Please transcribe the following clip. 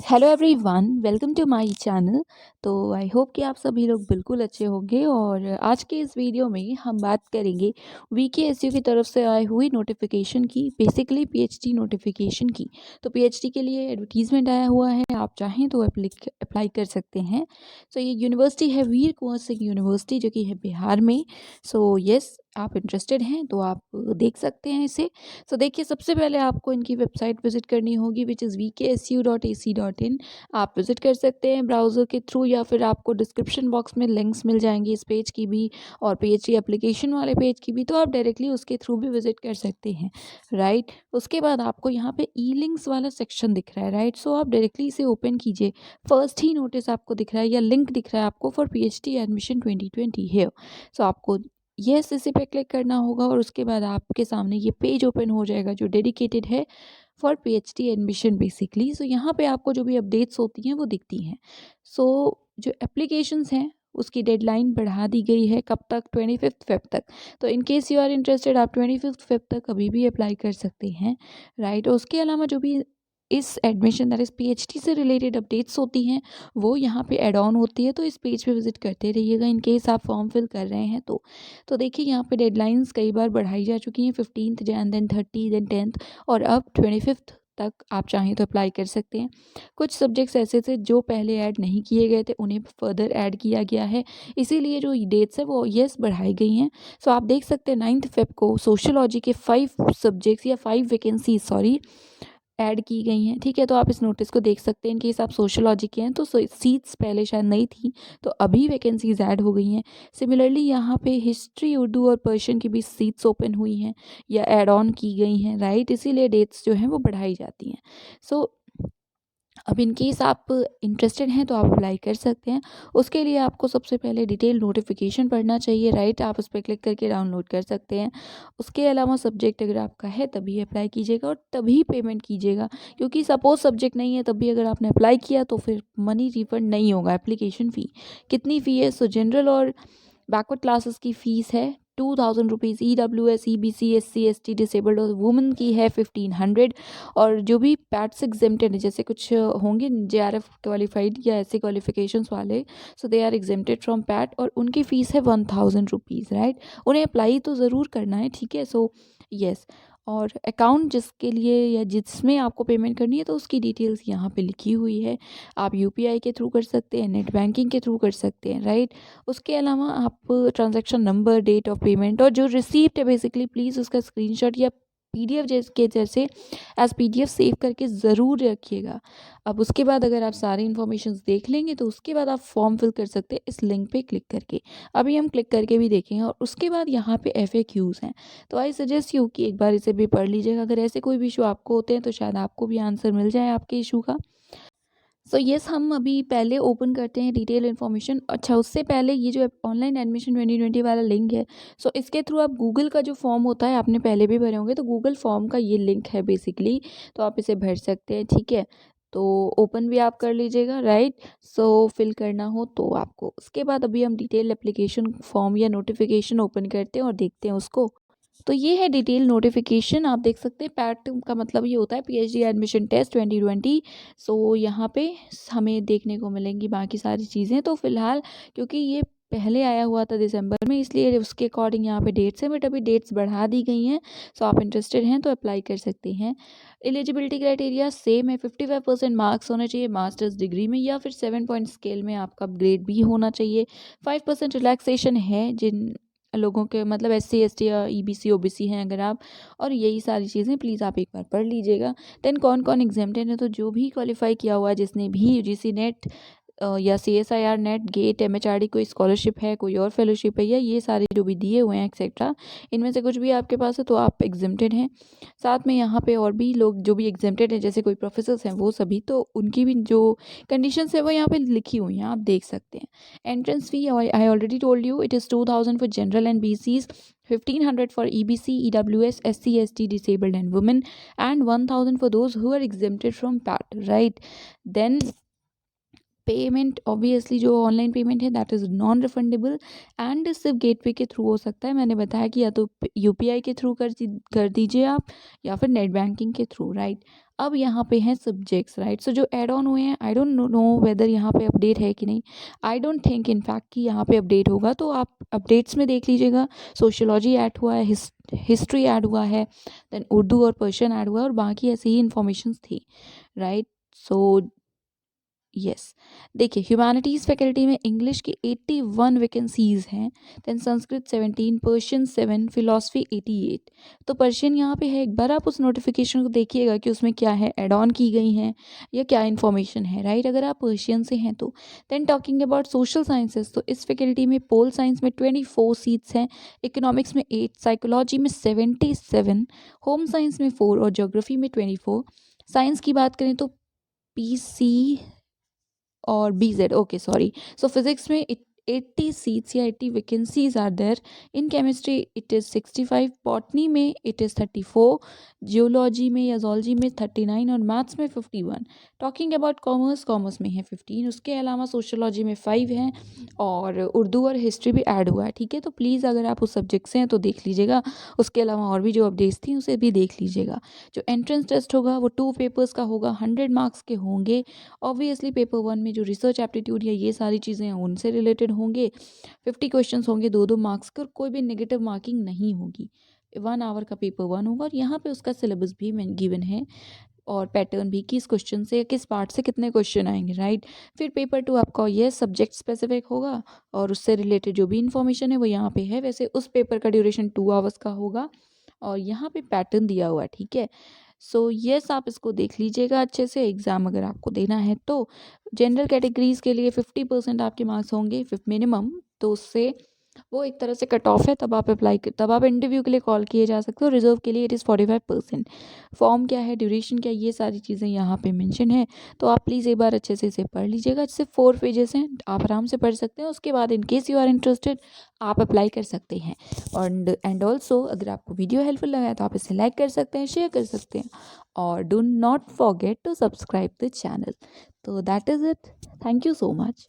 Hello everyone, welcome to my channel. तो I hope कि आप सभी लोग बिल्कुल अच्छे होंगे। और आज के इस वीडियो में हम बात करेंगे वीकेएसयू की तरफ से आई हुई नोटिफिकेशन की, बेसिकली पीएचडी नोटिफिकेशन की। तो पीएचडी के लिए एडवर्टीजमेंट आया हुआ है, आप चाहें तो अप्लाई कर सकते हैं। सो ये यूनिवर्सिटी है वीर कुंवर सिंह यूनिवर्सिटी, जो कि है बिहार में। सो यस, आप इंटरेस्टेड हैं तो आप देख सकते हैं इसे। सो देखिए, सबसे पहले आपको इनकी वेबसाइट विजिट करनी होगी, विच इज़ vksu.ac.in। आप विजिट कर सकते हैं ब्राउज़र के थ्रू, या फिर आपको डिस्क्रिप्शन बॉक्स में लिंक्स मिल जाएंगी इस पेज की भी और पीएचडी एप्लीकेशन वाले पेज की भी, तो आप डायरेक्टली उसके थ्रू भी विजिट कर सकते हैं। राइट, उसके बाद आपको यहाँ पे ई लिंक्स वाला सेक्शन दिख रहा है। राइट, सो आप डायरेक्टली इसे ओपन कीजिए। फर्स्ट ही नोटिस आपको दिख रहा है या लिंक दिख रहा है आपको फॉर पीएचडी एडमिशन 2020 है। सो आपको यस इसी पे क्लिक करना होगा और उसके बाद आपके सामने ये पेज ओपन हो जाएगा जो डेडिकेटेड है फॉर पीएचडी एडमिशन बेसिकली। सो यहाँ पे आपको जो भी अपडेट्स होती हैं वो दिखती हैं। सो जो एप्लीकेशंस हैं उसकी डेडलाइन बढ़ा दी गई है, कब तक? 25 फेब तक। तो in case you are interested, आप 25 फेब तक अभी भी अप्लाई कर सकते हैं। राइट, और उसके अलावा जो भी इस एडमिशन दैट इज़ पीएचडी से रिलेटेड अपडेट्स होती हैं वो यहाँ पे ऐड ऑन होती है। तो इस पेज पे विजिट करते रहिएगा इन केस आप फॉर्म फिल कर रहे हैं तो देखिए, यहाँ पे डेडलाइंस कई बार बढ़ाई जा चुकी हैं, 15 जैन, देन 30, देन 10th, और अब 25 तक आप चाहें तो अप्लाई कर सकते हैं। कुछ सब्जेक्ट्स ऐसे थे जो पहले ऐड नहीं किए गए थे, उन्हें फर्दर ऐड किया गया है, इसीलिए जो डेट्स है वो यस बढ़ाई गई हैं। सो आप देख सकते हैं 9 फेब को सोशियोलॉजी के 5 सब्जेक्ट्स या 5 वैकेंसी सॉरी ऐड की गई हैं। ठीक है, तो आप इस नोटिस को देख सकते हैं। इनके हिसाब सोशियोलॉजी के हैं तो सीट्स पहले शायद नहीं थी, तो अभी वैकेंसीज ऐड हो गई हैं। सिमिलरली यहाँ पे हिस्ट्री, उर्दू और पर्शियन की भी सीट्स ओपन हुई हैं या ऐड ऑन की गई हैं। राइट, इसीलिए डेट्स जो हैं वो बढ़ाई जाती हैं। सो अब इन केस आप इंटरेस्टेड हैं तो आप अप्लाई कर सकते हैं। उसके लिए आपको सबसे पहले डिटेल नोटिफिकेशन पढ़ना चाहिए। राइट, आप उस पर क्लिक करके डाउनलोड कर सकते हैं। उसके अलावा सब्जेक्ट अगर आपका है तभी अप्लाई कीजिएगा और तभी पेमेंट कीजिएगा, क्योंकि सपोज सब्जेक्ट नहीं है तब भी अगर आपने अप्लाई किया तो फिर मनी रिफंड नहीं होगा। एप्लीकेशन फ़ी कितनी फ़ी है? सो जनरल और बैकवर्ड क्लासेस की फ़ीस है 2000 rupees, EWS, EBC, SC, ST, disabled और वुमेन की है 1500। और जो भी पैट्स एग्जेम्प्टेड है, जैसे कुछ होंगे JRF क्वालिफाइड या ऐसे क्वालिफिकेशंस वाले, so they are exempted from PAT, और उनकी फ़ीस है 1000 रुपीज़। राइट, उन्हें अप्लाई तो ज़रूर करना है। ठीक है, सो यस। और अकाउंट जिसके लिए या जिसमें आपको पेमेंट करनी है तो उसकी डिटेल्स यहाँ पे लिखी हुई है। आप UPI के थ्रू कर सकते हैं, नेट बैंकिंग के थ्रू कर सकते हैं। राइट, उसके अलावा आप transaction number, date of payment और जो रिसीप्ट है बेसिकली प्लीज़ उसका स्क्रीनशॉट या PDF जैसे एज PDF सेव करके ज़रूर रखिएगा। अब उसके बाद अगर आप सारी इन्फॉर्मेशन देख लेंगे तो उसके बाद आप फॉर्म फिल कर सकते हैं इस लिंक पे क्लिक करके। अभी हम क्लिक करके भी देखेंगे और उसके बाद यहाँ पे FAQs हैं, तो आई सजेस्ट यू कि एक बार इसे भी पढ़ लीजिएगा। अगर ऐसे कोई भी इशू आपको होते हैं तो शायद आपको भी आंसर मिल जाए आपके इशू का। सो यस, हम अभी पहले ओपन करते हैं डिटेल इन्फॉर्मेशन। अच्छा, उससे पहले ये जो ऑनलाइन एडमिशन 2020 वाला लिंक है, सो इसके थ्रू आप गूगल का जो फॉर्म होता है, आपने पहले भी भरे होंगे, तो गूगल फॉर्म का ये लिंक है बेसिकली, तो आप इसे भर सकते हैं। ठीक है, तो ओपन भी आप कर लीजिएगा। राइट, सो फिल करना हो तो आपको उसके बाद अभी हम डिटेल एप्लीकेशन फॉर्म या नोटिफिकेशन ओपन करते हैं और देखते हैं उसको। तो ये है डिटेल नोटिफिकेशन। आप देख सकते हैं पैट का मतलब ये होता है पीएचडी एडमिशन टेस्ट 2020। सो यहाँ पे हमें देखने को मिलेंगी बाकी सारी चीज़ें। तो फिलहाल क्योंकि ये पहले आया हुआ था दिसंबर में, इसलिए उसके अकॉर्डिंग यहाँ पे डेट्स हैं, बट अभी डेट्स बढ़ा दी गई हैं। सो आप इंटरेस्टेड हैं तो अप्लाई कर सकते हैं। एलिजिबिलिटी क्राइटेरिया सेम है, 55% मार्क्स होने चाहिए मास्टर्स डिग्री में, या फिर 7 पॉइंट स्केल में आपका ग्रेड भी होना चाहिए। 5% रिलैक्सेशन है जिन लोगों के मतलब SC ST या EBC OBC हैं अगर आप, और यही सारी चीज़ें प्लीज़ आप एक बार पढ़ लीजिएगा। देन कौन कौन एग्जेम्प्टेड है, तो जो भी क्वालिफाई किया हुआ है, जिसने भी UGC नेट या CSIR नेट, गेट, MHRD, कोई स्कॉलरशिप है, कोई और फेलोशिप है, या ये सारे जो भी दिए हुए हैं एक्सेट्रा, इनमें से कुछ भी आपके पास है तो आप एग्जेम्प्टेड हैं। साथ में यहाँ पे और भी लोग जो भी एग्जेम्प्टेड हैं, जैसे कोई प्रोफेसर्स हैं वो सभी, तो उनकी भी जो कंडीशंस है वो यहाँ पे लिखी हुई हैं, आप देख सकते हैं। Entrance fee I already told you, it is 2000 for general and BCs, 1500 for EBC, EWS, SC ST, disabled and women, and 1000 for those who are exempted from PAT. Right, then payment obviously जो online payment है that is non refundable and सिर्फ gateway के through हो सकता है। मैंने बताया कि या तो UPI के थ्रू कर दीजिए आप, या फिर नेट बैंकिंग के थ्रू। राइट, अब यहाँ पे हैं सब्जेक्ट्स, राइट। सो जो एड ऑन हुए हैं, आई डोंट नो वेदर यहाँ पे अपडेट है कि नहीं। आई डोंट थिंक इनफैक्ट कि यहाँ पे अपडेट होगा, तो आप अपडेट्स में देख लीजिएगा। सोशियोलॉजी ऐड हुआ है, हिस्ट्री ऐड हुआ है, देन उर्दू और पर्शियन ऐड हुआ है, और बाकी ऐसी ही इन्फॉर्मेशन थी, राइट। सो यस, देखिए ह्यूमैनिटीज़ फैकल्टी में इंग्लिश की 81 वैकेंसीज़ हैं, देन संस्कृत 17, पर्शियन 7, फिलॉसफी 88। तो पर्शियन यहाँ पे है, एक बार आप उस नोटिफिकेशन को देखिएगा कि उसमें क्या है, एड ऑन की गई हैं या क्या इन्फॉर्मेशन है, राइट, अगर आप पर्शियन से हैं तो। Then talking about social sciences, तो इस फैकल्टी में पोल साइंस में 24 सीट्स हैं, इकोनॉमिक्स में 8, साइकोलॉजी में 77, होम साइंस में 4 और ज्योग्राफी में 24। साइंस की बात करें तो PC और BZ, okay sorry. So physics में 80 सीट्स या 80 vacancies are there. In chemistry it is 65, botany में इट इज़ 34, जियोलॉजी में या जोलॉजी में 39 और मैथ्स में 51। टॉकिंग अबाउट कॉमर्स, कॉमर्स में है 15, उसके अलावा सोशोलॉजी में 5 हैं और उर्दू और हिस्ट्री भी ऐड हुआ है, ठीक है। तो प्लीज़ अगर आप उस सब्जेक्ट से हैं तो देख लीजिएगा, उसके अलावा और भी जो अपडेट्स थी उसे भी देख लीजिएगा। जो एंट्रेंस टेस्ट होगा वो 2 पेपर्स का होगा, 100 मार्क्स के होंगे। ऑब्वियसली पेपर 1 में जो रिसर्च एप्टीट्यूड या ये सारी चीज़ें हैं उनसे रिलेटेड होंगे। 50 क्वेश्चंस होंगे 2-2 मार्क्स के, और कोई भी नेगेटिव मार्किंग नहीं होगी। 1 आवर का पेपर 1 होगा, और यहाँ पे उसका सिलेबस भी गिवन है और पैटर्न भी, किस क्वेश्चन से किस पार्ट से कितने क्वेश्चन आएंगे, राइट। फिर पेपर 2 आपका ये सब्जेक्ट स्पेसिफिक होगा और उससे रिलेटेड जो भी इन्फॉर्मेशन है वो यहाँ पे है। वैसे उस पेपर का ड्यूरेशन 2 आवर्स का होगा और यहाँ पे पैटर्न दिया हुआ है, ठीक है। सो यस, आप इसको देख लीजिएगा अच्छे से, एग्ज़ाम अगर आपको देना है तो। जनरल कैटेगरीज़ के लिए 50% आपके मार्क्स होंगे मिनिमम, तो उससे वो एक तरह से कट ऑफ है, तब आप इंटरव्यू के लिए कॉल किए जा सकते हो। रिजर्व के लिए इट इज़ 45%। फॉर्म क्या है, ड्यूरेशन क्या है, ये सारी चीज़ें यहाँ पे मेंशन है, तो आप प्लीज़ एक बार अच्छे से इसे पढ़ लीजिएगा। सिर्फ 4 पेजेस हैं, आप आराम से पढ़ सकते हैं। उसके बाद in case you are interested आप अप्लाई कर सकते हैं। एंड ऑल्सो अगर आपको वीडियो हेल्पफुल लगा है तो आप इसे लाइक कर सकते हैं, शेयर कर सकते हैं, और do not forget to subscribe the channel. तो that is it, thank you so much.